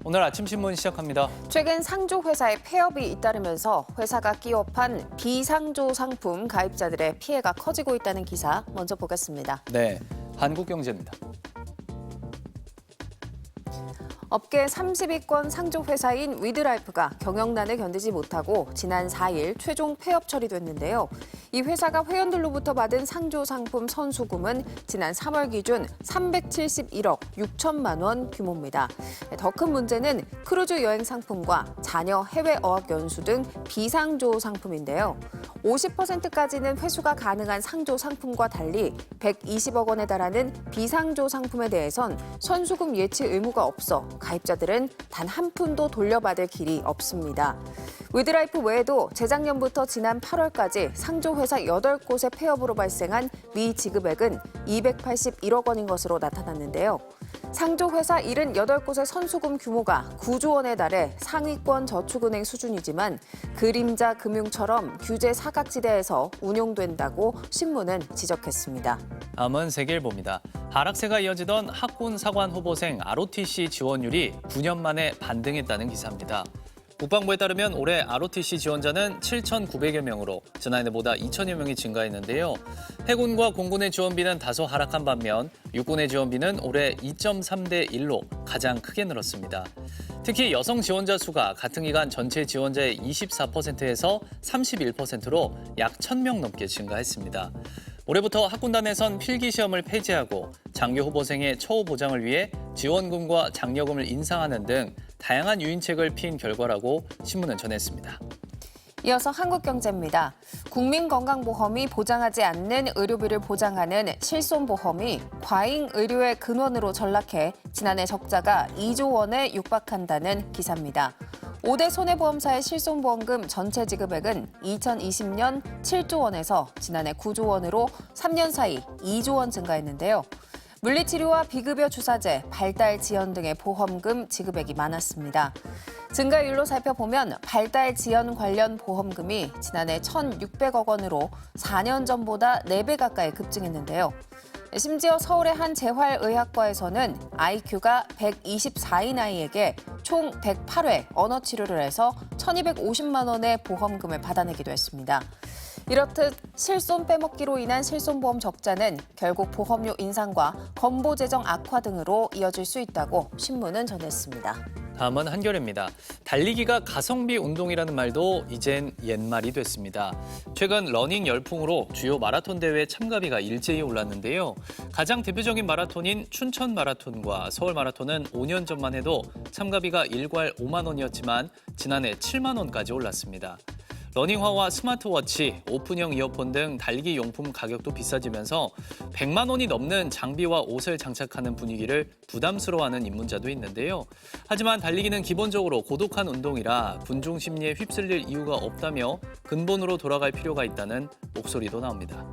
오늘 아침 신문 시작합니다. 최근 상조 회사의 폐업이 잇따르면서 회사가 기업한 비상조 상품 가입자들의 피해가 커지고 있다는 기사 먼저 보겠습니다. 네, 한국경제입니다. 업계 30위권 상조 회사인 위드라이프가 경영난을 견디지 못하고 지난 4일 최종 폐업 처리됐는데요. 이 회사가 회원들로부터 받은 상조 상품 선수금은 지난 3월 기준 371억 6천만 원 규모입니다. 더 큰 문제는 크루즈 여행 상품과 자녀 해외 어학 연수 등 비상조 상품인데요. 50%까지는 회수가 가능한 상조 상품과 달리 120억 원에 달하는 비상조 상품에 대해선 선수금 예치 의무가 없어 가입자들은 단 한 푼도 돌려받을 길이 없습니다. 위드라이프 외에도 재작년부터 지난 8월까지 상조 회사 8곳의 폐업으로 발생한 미지급액은 281억 원인 것으로 나타났는데요. 상조 회사 78곳의 선수금 규모가 9조 원에 달해 상위권 저축은행 수준이지만 그림자 금융처럼 규제 사각지대에서 운용된다고 신문은 지적했습니다. 다음은 세계일보입니다. 하락세가 이어지던 학군 사관 후보생 ROTC 지원율이 9년 만에 반등했다는 기사입니다. 국방부에 따르면 올해 ROTC 지원자는 7,900여 명으로 지난해보다 2천여 명이 증가했는데요. 해군과 공군의 지원비는 다소 하락한 반면 육군의 지원비는 올해 2.3대 1로 가장 크게 늘었습니다. 특히 여성 지원자 수가 같은 기간 전체 지원자의 24%에서 31%로 약 1,000명 넘게 증가했습니다. 올해부터 학군단에선 필기시험을 폐지하고 장교 후보생의 처우 보장을 위해 지원금과 장려금을 인상하는 등 다양한 유인책을 피인 결과라고 신문은 전했습니다. 이어서 한국경제입니다. 국민건강보험이 보장하지 않는 의료비를 보장하는 실손보험이 과잉 의료의 근원으로 전락해 지난해 적자가 2조 원에 육박한다는 기사입니다. 5대 손해보험사의 실손보험금 전체 지급액은 2020년 7조 원에서 지난해 9조 원으로 3년 사이 2조 원 증가했는데요. 물리치료와 비급여 주사제, 발달 지연 등의 보험금 지급액이 많았습니다. 증가율로 살펴보면 발달 지연 관련 보험금이 지난해 1,600억 원으로 4년 전보다 4배 가까이 급증했는데요. 심지어 서울의 한 재활의학과에서는 IQ가 124인 아이에게 총 108회 언어 치료를 해서 1,250만 원의 보험금을 받아내기도 했습니다. 이렇듯 실손 빼먹기로 인한 실손보험 적자는 결국 보험료 인상과 건보 재정 악화 등으로 이어질 수 있다고 신문은 전했습니다. 다음은 한겨레입니다. 달리기가 가성비 운동이라는 말도 이젠 옛말이 됐습니다. 최근 러닝 열풍으로 주요 마라톤 대회 참가비가 일제히 올랐는데요. 가장 대표적인 마라톤인 춘천 마라톤과 서울 마라톤은 5년 전만 해도 참가비가 일괄 5만 원이었지만 지난해 7만 원까지 올랐습니다. 러닝화와 스마트워치, 오픈형 이어폰 등 달리기 용품 가격도 비싸지면서 100만 원이 넘는 장비와 옷을 장착하는 분위기를 부담스러워하는 입문자도 있는데요. 하지만 달리기는 기본적으로 고독한 운동이라 군중 심리에 휩쓸릴 이유가 없다며 근본으로 돌아갈 필요가 있다는 목소리도 나옵니다.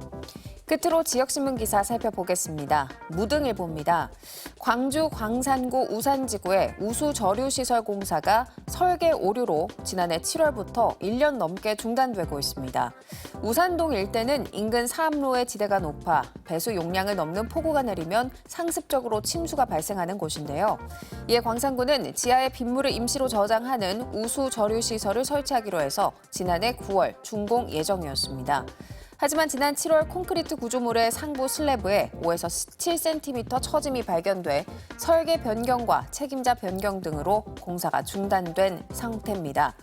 끝으로 지역신문 기사 살펴보겠습니다. 무등일보입니다. 광주 광산구 우산지구의 우수저류시설 공사가 설계 오류로 지난해 7월부터 1년 넘게 중단되고 있습니다. 우산동 일대는 인근 사암로의 지대가 높아 배수 용량을 넘는 폭우가 내리면 상습적으로 침수가 발생하는 곳인데요. 이에 광산구는 지하에 빗물을 임시로 저장하는 우수저류시설을 설치하기로 해서 지난해 9월 준공 예정이었습니다. 하지만 지난 7월 콘크리트 구조물의 상부 슬래브에 5에서 7cm 처짐이 발견돼 설계 변경과 책임자 변경 등으로 공사가 중단된 상태입니다.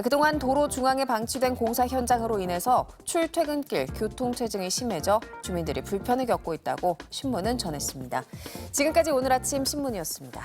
그동안 도로 중앙에 방치된 공사 현장으로 인해서 출퇴근길 교통체증이 심해져 주민들이 불편을 겪고 있다고 신문은 전했습니다. 지금까지 오늘 아침 신문이었습니다.